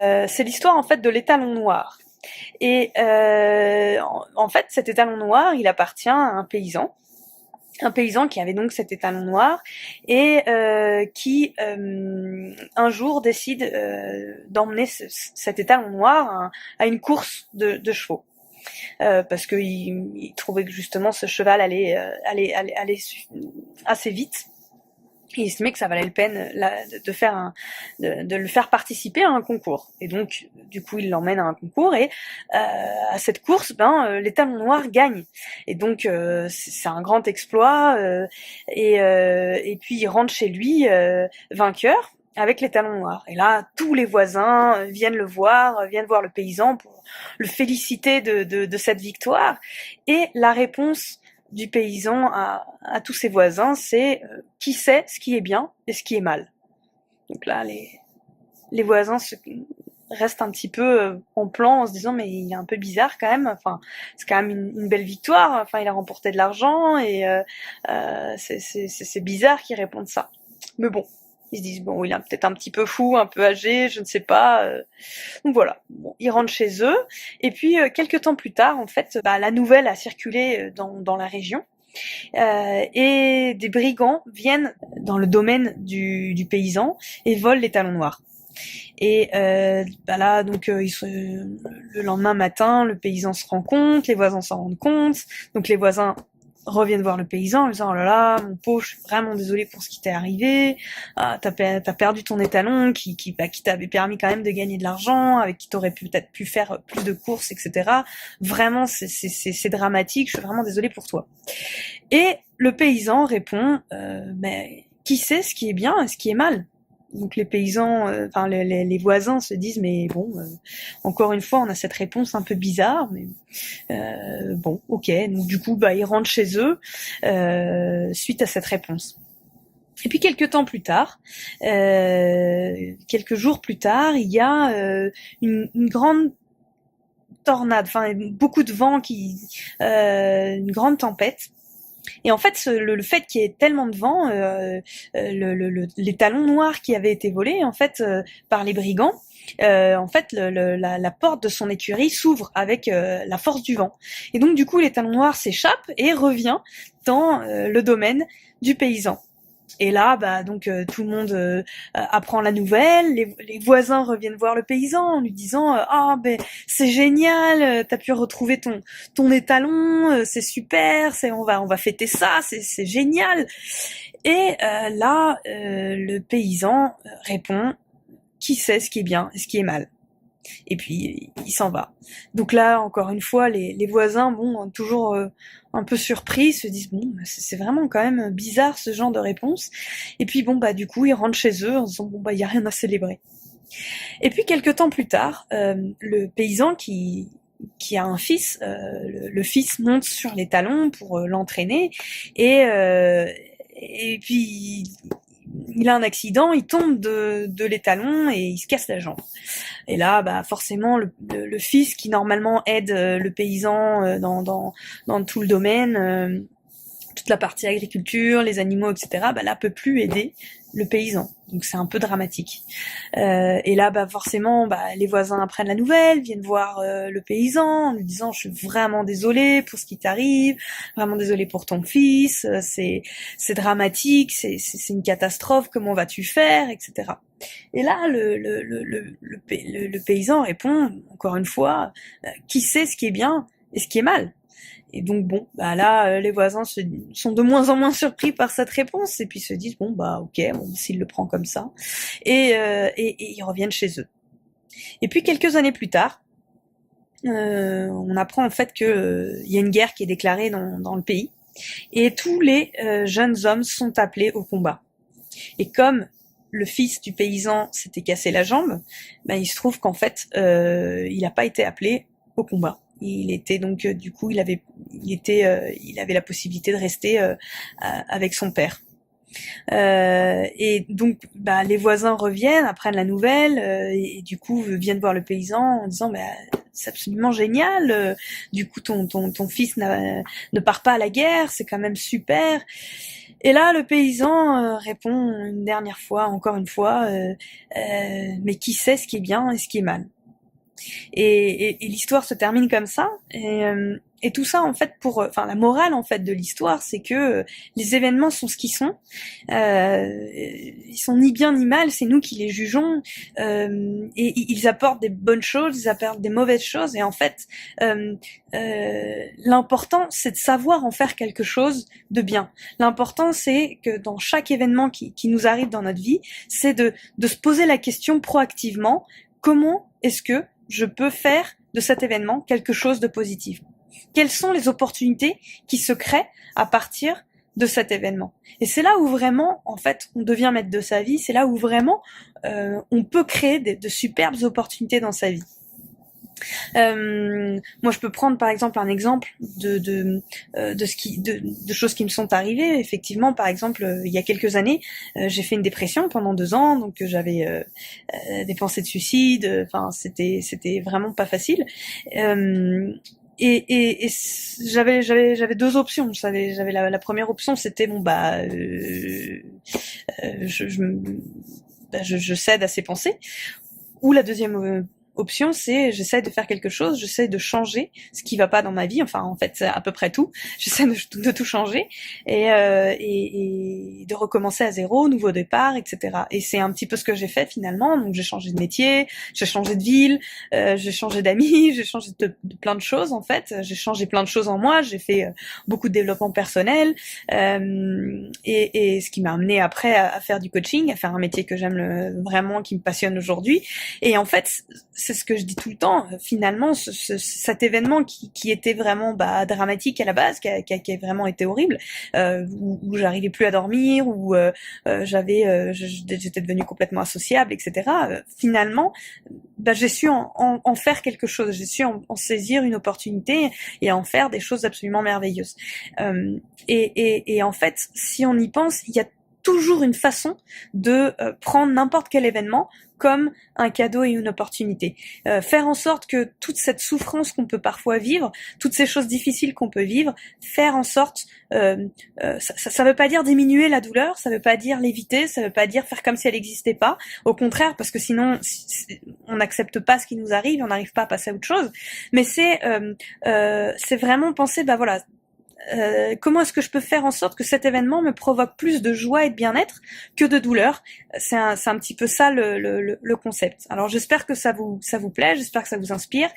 C'est l'histoire en fait de l'étalon noir. Et en fait, cet étalon noir, il appartient à un paysan qui avait donc cet étalon noir et qui un jour décide d'emmener cet étalon noir à une course de chevaux. Parce qu'il trouvait que justement ce cheval allait assez vite. Il estimait que ça valait la peine de le faire participer à un concours. Et donc, du coup, il l'emmène à un concours et à cette course, l'étalon noir gagne. Et donc, c'est un grand exploit. Et puis, il rentre chez lui vainqueur avec l'étalon noir. Et là, tous les voisins viennent viennent voir le paysan pour le féliciter de cette victoire. Et la réponse du paysan à tous ses voisins, c'est qui sait ce qui est bien et ce qui est mal. Donc là, les voisins restent un petit peu en plan en se disant mais il est un peu bizarre quand même. Enfin, c'est quand même une belle victoire. Enfin, il a remporté de l'argent et c'est bizarre qu'il réponde ça. Mais bon, ils se disent bon, il est peut-être un petit peu fou, un peu âgé, je ne sais pas. Donc voilà, bon, ils rentrent chez eux. Et puis quelques temps plus tard, en fait, la nouvelle a circulé dans la région. Et des brigands viennent dans le domaine du paysan et volent les talons noirs. Et là, donc, le lendemain matin, le paysan se rend compte, les voisins s'en rendent compte, donc les voisins reviennent voir le paysan en lui disant oh là là mon pauvre, je suis vraiment désolé pour ce qui t'est arrivé, t'as perdu ton étalon qui t'avait permis quand même de gagner de l'argent, avec qui t'aurais peut-être pu faire plus de courses, etc. Vraiment c'est dramatique, je suis vraiment désolé pour toi. Et le paysan répond mais qui sait ce qui est bien et ce qui est mal. Donc les paysans, les voisins se disent mais bon, encore une fois on a cette réponse un peu bizarre, mais bon, ok. Donc du coup ils rentrent chez eux suite à cette réponse. Et puis quelques temps plus tard, quelques jours plus tard, il y a une grande tornade, enfin beaucoup de vent une grande tempête. Et en fait, le fait qu'il y ait tellement de vent, les talons noirs qui avaient été volés, en fait, par les brigands, en fait, la porte de son écurie s'ouvre avec la force du vent. Et donc, du coup, les talons noirs s'échappent et revient dans le domaine du paysan. Et là, donc tout le monde apprend la nouvelle. Les voisins reviennent voir le paysan en lui disant c'est génial, t'as pu retrouver ton étalon, c'est super, on va fêter ça, c'est génial. Et là, le paysan répond qui sait ce qui est bien et ce qui est mal. Et puis il s'en va. Donc là, encore une fois, les voisins, toujours un peu surpris, se disent bon, c'est vraiment quand même bizarre ce genre de réponse. Et puis du coup, ils rentrent chez eux en se disant bon il y a rien à célébrer. Et puis quelques temps plus tard, le paysan qui a un fils, le fils monte sur les talons pour l'entraîner et puis il a un accident, il tombe de l'étalon et il se casse la jambe. Et là, forcément, le fils qui normalement aide le paysan dans tout le domaine, toute la partie agriculture, les animaux, etc., là peut plus aider le paysan. Donc c'est un peu dramatique. Et là, forcément, les voisins apprennent la nouvelle, viennent voir le paysan en lui disant je suis vraiment désolé pour ce qui t'arrive, vraiment désolé pour ton fils, c'est dramatique, c'est une catastrophe, comment vas-tu faire, etc. Et là, le paysan répond encore une fois qui sait ce qui est bien et ce qui est mal. Et donc là, les voisins sont de moins en moins surpris par cette réponse et puis se disent ok, s'il le prend comme ça, et ils reviennent chez eux. Et puis quelques années plus tard, on apprend en fait que il y a une guerre qui est déclarée dans le pays et tous les jeunes hommes sont appelés au combat. Et comme le fils du paysan s'était cassé la jambe, il se trouve qu'en fait il n'a pas été appelé au combat. Il était donc du coup il avait la possibilité de rester avec son père. Et donc les voisins reviennent, apprennent la nouvelle et du coup viennent voir le paysan en disant c'est absolument génial. Du coup, ton fils ne part pas à la guerre, c'est quand même super. Et là, le paysan répond une dernière fois, encore une fois, mais qui sait ce qui est bien et ce qui est mal. Et l'histoire se termine comme ça. Et tout ça, en fait, enfin, la morale, en fait, de l'histoire, c'est que les événements sont ce qu'ils sont. Ils sont ni bien ni mal, c'est nous qui les jugeons. Et ils apportent des bonnes choses, ils apportent des mauvaises choses. Et en fait, l'important, c'est de savoir en faire quelque chose de bien. L'important, c'est que dans chaque événement qui nous arrive dans notre vie, c'est de se poser la question proactivement, comment est-ce que je peux faire de cet événement quelque chose de positif? Quelles sont les opportunités qui se créent à partir de cet événement? Et c'est là où vraiment, en fait, on devient maître de sa vie, c'est là où vraiment on peut créer de superbes opportunités dans sa vie. Moi, je peux prendre par exemple un exemple de choses qui me sont arrivées. Effectivement, par exemple, il y a quelques années, j'ai fait une dépression pendant 2 ans, donc j'avais des pensées de suicide. Enfin, c'était vraiment pas facile. Et j'avais 2 options. J'avais la première option, c'était bon je cède à ces pensées. Ou la deuxième option, c'est j'essaie de faire quelque chose, j'essaie de changer ce qui va pas dans ma vie, enfin en fait c'est à peu près tout, j'essaie de tout changer et de recommencer à zéro, nouveau départ, etc. Et c'est un petit peu ce que j'ai fait finalement, donc j'ai changé de métier, j'ai changé de ville, j'ai changé d'amis, j'ai changé de plein de choses en fait, j'ai changé plein de choses en moi, j'ai fait beaucoup de développement personnel, et ce qui m'a amené après à faire du coaching, à faire un métier que j'aime vraiment, qui me passionne aujourd'hui. Et en fait, c'est ce que je dis tout le temps. Finalement, cet événement qui était vraiment dramatique à la base, qui a vraiment été horrible, où j'arrivais plus à dormir, où j'étais devenue complètement associable, etc. Finalement, j'ai su en faire quelque chose. J'ai su en saisir une opportunité et en faire des choses absolument merveilleuses. Et en fait, si on y pense, il y a toujours une façon de prendre n'importe quel événement comme un cadeau et une opportunité. Faire en sorte que toute cette souffrance qu'on peut parfois vivre, toutes ces choses difficiles qu'on peut vivre, faire en sorte, ça veut pas dire diminuer la douleur, ça veut pas dire l'éviter, ça veut pas dire faire comme si elle n'existait pas. Au contraire, parce que sinon, on n'accepte pas ce qui nous arrive, on n'arrive pas à passer à autre chose. Mais c'est vraiment penser, voilà, comment est-ce que je peux faire en sorte que cet événement me provoque plus de joie et de bien-être que de douleur? C'est un petit peu ça le concept. Alors j'espère que ça vous plaît, j'espère que ça vous inspire.